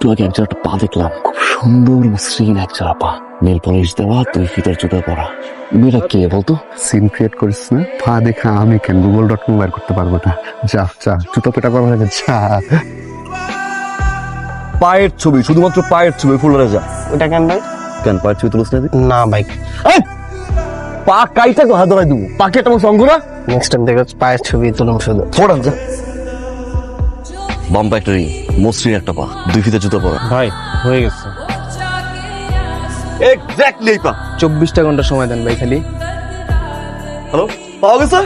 একটু আগে একজন একটা পা দেখলাম, খুব সুন্দর মসৃণ একজোড়া পা, নেল পলিশ দেওয়া, 2 ফিটের জুতা পরা। মেয়েটা কে বলতো? সিন ক্রিয়েট করিস না, পা দেখা আমি কেন google.com বের করতে পারবো না? যা যা জুতো পেটা করা হয়ে গেছে। পায়ের ছবি, শুধুমাত্র পায়ের ছবি, ফুলরে যা। ওটা কেন ভাই? কেন পায়ের ছবি তুলিস না? না ভাই, পা কাইটা হাত ধরাই দেবো, পাকে একটা সঙ্গ না। নেক্সট টাইম দেখো পায়ের ছবি তুলুম শুধু। ফোড়ান যা। বাম্পা একটা রিং, মসৃণ একটা পা, 2 ফিটের জুতা পরা। ভাই হয়ে গেছে। এক্স্যাক্টলি এই পা। 24টা ঘন্টা সময় দেন ভাই খালি। হ্যালো, পাওয়া গেছে?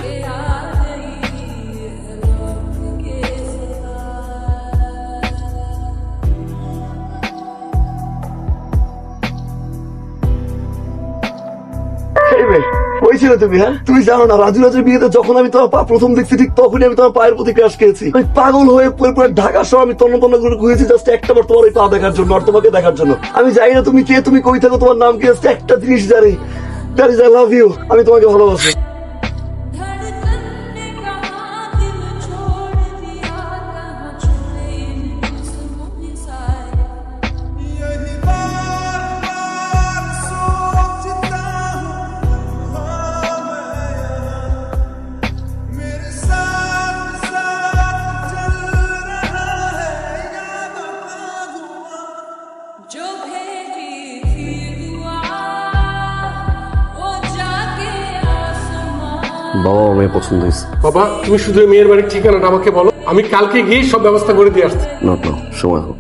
ওই ছিল তুমি, হ্যাঁ? তুমি জানো না রাজু রাজুর বিয়েতে যখন আমি তোমার পা প্রথম দেখছি, ঠিক তখনই আমি তোমার পায়ের প্রতি ক্রাশ খেয়েছি। ওই পাগল হয়ে পুরো ঢাকা শহর আমি তন্ন তন্ন করে ঘুরেছি জাস্ট একটা বার তোমার ওই পা দেখার জন্য, আর তোমাকে দেখার জন্য। আমি জানি না তুমি কে, তুমি কই থাকো, তোমার নাম কি, জাস্ট একটা জিনিস জানি, that is I love you. আমি তোমাকে ভালোবাসি। जो भेजी थी दुआ वो जाके आसमां। বাবা মেয়ে পছন্দ হয়েছে। বাবা তুমি শুধু এই মেয়ের বাড়ির ঠিকানাটা আমাকে বলো, আমি কালকে গিয়ে সব ব্যবস্থা করে দিয়ে আসছি। না না, সময় হোক।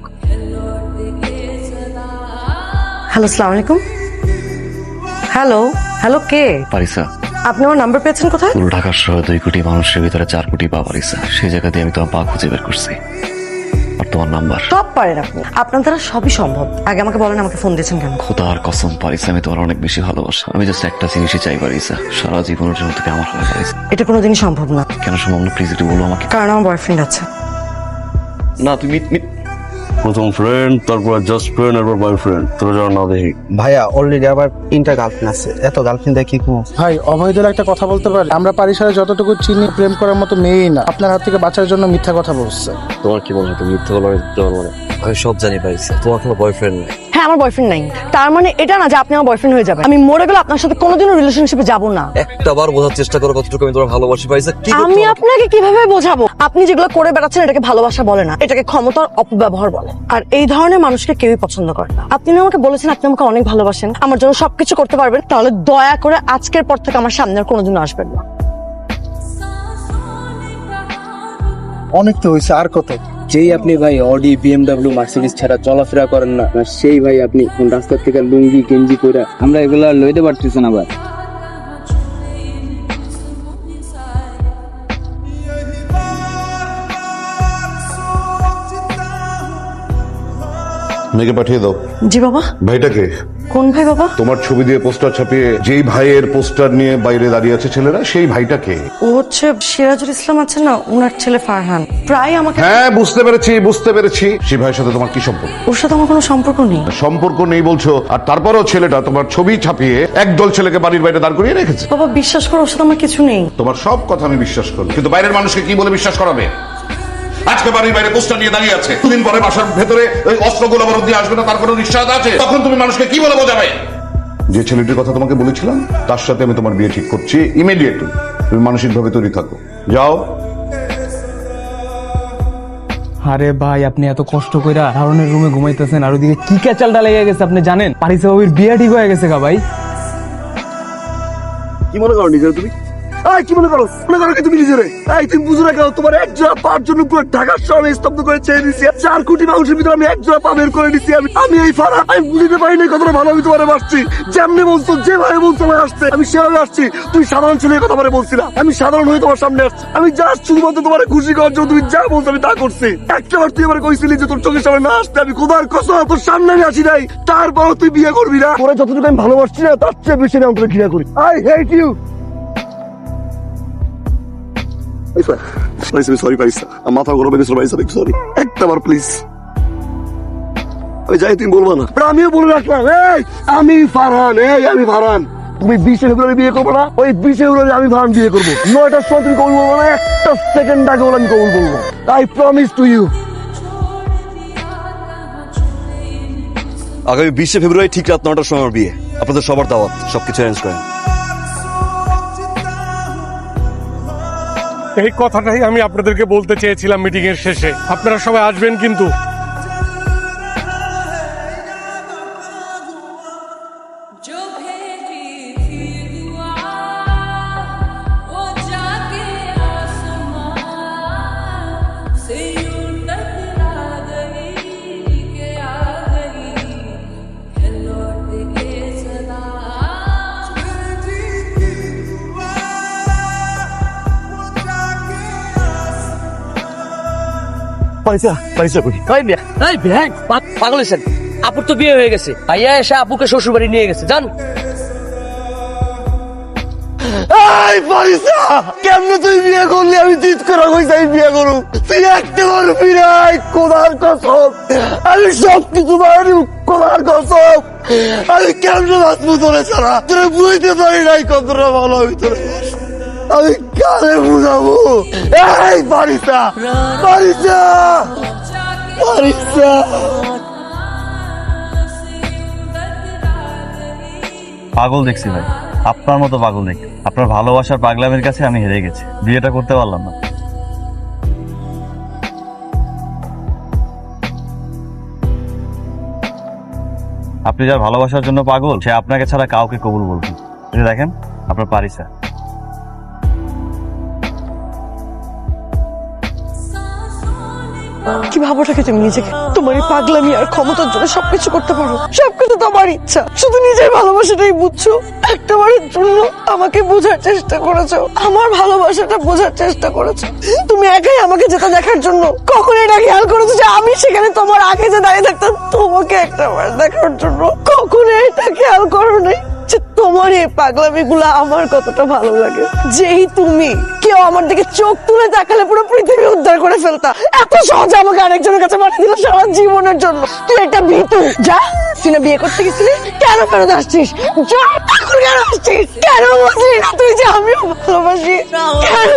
হ্যালো, আসসালামু আলাইকুম। হ্যালো হ্যালো, কে? পারিসা, আপনি আমার নাম্বার পেয়েছেন কোথায়? পুরো ঢাকা শহরে 2 কোটি মানুষের ভিতরে 4 কোটি পা পারিসা। সেই জায়গা দিয়ে আমি তোমার পা খুঁজে বের করছি, আর তোমার নাম্বার। সব পারেন আপনি, আপনার দ্বারা সবই সম্ভব। আগে আমাকে বলেন, আমাকে ফোন দিয়েছেন কেন? খোদার কসম পারিসা, আমি তোমার অনেক বেশি ভালোবাসা। আমি জাস্ট একটা জিনিসই চাই পারিসা, সারা জীবনের জন্য থেকে আমার হয়ে পারিসা। এটা কোনোদিনই সম্ভব না। কেন সম্ভব না? প্লিজ একটু বলো আমাকে। কারণ আমার বয়ফ্রেন্ড আছে। না তুমি প্রথম ফ্রেন্ড, তারপর জাস্ট ফ্রেন্ড, এরপর বয়ফ্রেন্ড। তোরা যারা না দেখি ভাইয়া অলরেডি আবার 3টা গার্লফ্রেন্ড আছে, এত গার্লফ্রেন্ড দেখি কি? ভাই অভয়দের একটা কথা বলতে পারি? আমরা পারিসরে যতটুকু চিনি, প্রেম করার মতো মেয়েই না। আপনার হাত থেকে বাঁচার জন্য মিথ্যা কথা বলছে। তোমার কি মনে হয় তুমি মিথ্যে বলো? আমি সব জানি পাইছি, তোমার কোনো বয়ফ্রেন্ড নেই। হ্যাঁ, আমার বয়ফ্রেন্ড নাই। তার মানে এটা না যে আপনি আমার বয়ফ্রেন্ড হয়ে যাবেন। আমি মরে গেলে আপনার সাথে কোনোদিনও রিলেশনশিপে যাব না। একটা বার বোঝার চেষ্টা করো কতটুকু আমি তোমার ভালোবাসি পাইছি। কি আমি আপনাকে কিভাবে বোঝাবো? আপনি যেগুলো করে বেড়াচ্ছেন এটাকে ভালোবাসা বলে না, এটাকে ক্ষমতার অপব্যবহার বলে। আর এই ধরনের মানুষকে কেউই পছন্দ করে না। আপনি না আমাকে বলেছেন আপনি আমাকে অনেক ভালোবাসেন, আমার জন্য সবকিছু করতে পারবেন, তাহলে দয়া করে আজকের পর থেকে আমার সামনে আর কোনোদিনও আসবেন না। অনেক তো হয়েছে, আর কত? যেই আপনি ভাই অডি, বিএমডব্লিউ, মার্সিডিজ ছাড়া চলাফেরা করেন না, আর সেই ভাই আপনি কোন রাস্তা থেকে লুঙ্গি গেঞ্জি পরে আমরা এগুলো লইতে পারতেছি না। আবার মেয়েকে পাঠিয়ে দাও। জি বাবা। ভাইটাকে? কোন ভাই বাবা? তোমার ছবি দিয়ে পোস্টার ছাপিয়ে যেই ভাইয়ের পোস্টার নিয়ে বাইরে দাঁড়িয়ে আছে ছেলেরা, সেই ভাইটাকে? ও হচ্ছে সিরাজুল ইসলাম আছে না, ওনার ছেলে ফারহান। প্রায় আমাকে। হ্যাঁ বুঝতে পেরেছি। সেই ভাইয়ের সাথে তোমার কি সম্পর্ক? ওর সাথে আমার কোনো সম্পর্ক নেই। সম্পর্ক নেই বলছো, আর তারপরও ছেলেটা তোমার ছবি ছাপিয়ে একদল ছেলেকে বাড়ির বাইরে দাঁড় করিয়ে রেখেছে। বাবা বিশ্বাস করো, ওর সাথে আমার কিছু নেই। তোমার সব কথা আমি বিশ্বাস করি, কিন্তু বাইরের মানুষকে কি বলে বিশ্বাস করাবে? আজকে বাড়ির বাইরে পোস্টার নিয়ে দাঁড়িয়ে আছে, দুদিন পরে বাসার ভেতরে ওই অস্ত্রগুলো বরফ দিয়ে আসবে না, তার কোনো নিশ্চয়তা আছে? তখন তুমি মানুষকে কি বলে বোঝাবে? যে ছেলেটির কথা তোমাকে বলেছিলাম, তার সাথে আমি তোমার বিয়ে ঠিক করছি ইমিডিয়েটলি। তুমি মানসিকভাবে তৈরি থাকো, যাও। আরে ভাই আপনি এত কষ্ট কইরা হারুনের রুমে ঘুমাইতেছেন, আর ওদিকে কি ক্যাচালটা লেগে গেছে আপনি জানেন? পারিসা বাবির বিয়ে ঠিক হয়ে গেছে গা ভাই। কি মনে করো নিজের তুমি? কি মনে করো কি তুমি নিজেরে? তুমি বুঝো না কেন? তোমার এক জোড়া পার জন্য পুরো ঢাকার শহরে স্তব্ধ করে ছেড়ে দিচ্ছি। 4 কোটি মানুষের ভিতরে আমি এক জোড়া পা বের করে দিচ্ছি। আমি এই ফারা, আমি বুঝতে পারিনি কতটা ভালো আমি তোমার আসছি। যেমনি বলছো, যেভাবে বলছো আমার আসছে, আমি সেভাবে আসছি। তুমি সাধারণ ছেলে কথা বলে বলছিলা, আমি সাধারণ হয়ে তোমার সামনে আসছি। আমি জাস্ট শুধুমাত্র তোমার খুশি করার জন্য, তুমি যা বলছো আমি তা করছি। একটাবার তুই আমার কইছিলি যে তোর চোখের সামনে না আসতে, আমি খোদার কসম তোর সামনে আমি আসি নাই। তারপরও তুই বিয়ে করবি না? তোরা যতটুকু আমি ভালোবাসছি না, তার চেয়ে বেশি আমি অন্তরে ঘৃণা করি। I hate you. Sorry Parisa, মাথা গরম গেছিল পারিসা, সরি। একটাবার প্লিজ। ওই যাই তুমি বলবো না, আমিও বলে রাখলাম, আমি ফারহান। তুমি 20 ফেব্রুয়ারি বিয়ে করবো না? ওই 20 ফেব্রুয়ারি আমি ফারহান বিয়ে করবো। 9টার সময় তুমি কবুল বলবো না, একটা সেকেন্ড আগে বলে আমি কবুল বলবো। I promise to you. আগামী 20 ফেব্রুয়ারি ঠিক রাত 9টার সময় আমার বিয়ে। আপনাদের সবার দাওয়াত, সবকিছু অ্যারেঞ্জ করেন। এই কথাটাই আমি আপনাদেরকে বলতে চেয়েছিলাম মিটিং এর শেষে। আপনারা সবাই আসবেন কিন্তু। जो भेजी थी दुआ वो जाके आसमां से यूं टकरा गई के आ गई है लौट के सदा। পাগল হয়েছেন? আপুর তো বিয়ে হয়ে গেছে, ভাইয়া এসে আপুকে শ্বশুর বাড়ি নিয়ে গেছে, জান। এই পারিসা, কেমনে তুই বিয়ে করলি? আমি জিদ করে কইছি আমি বিয়ে করু, তুই একটা করবি নাই। কোদার কসম, আমি সবকিছু মারি, কোদার কসম। আমি কেমনে বাঁচবো তোরে ছাড়া? তোরে বুঝতে পারি নাই কতটা ভালো আমি তোরে। আমি কারে বুঝাবো? এই পারিসা, পারিসা, পারিসা। পাগল দেখছি ভাই, আপনার মতো পাগল দেখি। আপনার ভালোবাসার পাগলামের কাছে আমি হেরে গেছি, বিয়েটা করতে পারলাম না। আপনি যার ভালোবাসার জন্য পাগল, সে আপনাকে ছাড়া কাউকে কবুল বলবে না। এই যে দেখেন আপনার পারিসা। কি ভাবোটাকে তুমি নিজেকে? তোমার এই পাগলামি আর ক্ষমতার জন্য সবকিছু করতে পারো, সবকিছু তোমার ইচ্ছা। শুধু নিজের ভালোবাসাটাই বুঝছো। একটাবারের জন্য আমাকে বোঝার চেষ্টা করেছো, আমার ভালোবাসাটা বোঝার চেষ্টা করেছো। তুমি একাই আমাকে যেতে দেখার জন্য কখন এটা খেয়াল করেছো যে আমি সেখানে তোমার আগে যে দাঁড়িয়ে থাকতাম তোমাকে একটাবার দেখার জন্য? কখনো এটা খেয়াল করো নাই যে তোমার এই পাগলামি গুলা আমার কতটা ভালো লাগে? যেই তুমি কেউ আমার দিকে চোখ তুলে তাকালে পুরো পৃথিবী উদ্ধার করে ফেলতা, এত সহজে আমাকে আরেকজনের কাছে পাঠিয়ে দিল সারা জীবনের জন্য। তুই একটা ভীতু। যা, তুই না বিয়ে করতে গেছিলি, কেন ফেরত আসছিস? যা, এখন কেন আসছিস? কেন বলছিস না তুই যে আমিও ভালোবাসি? কেন?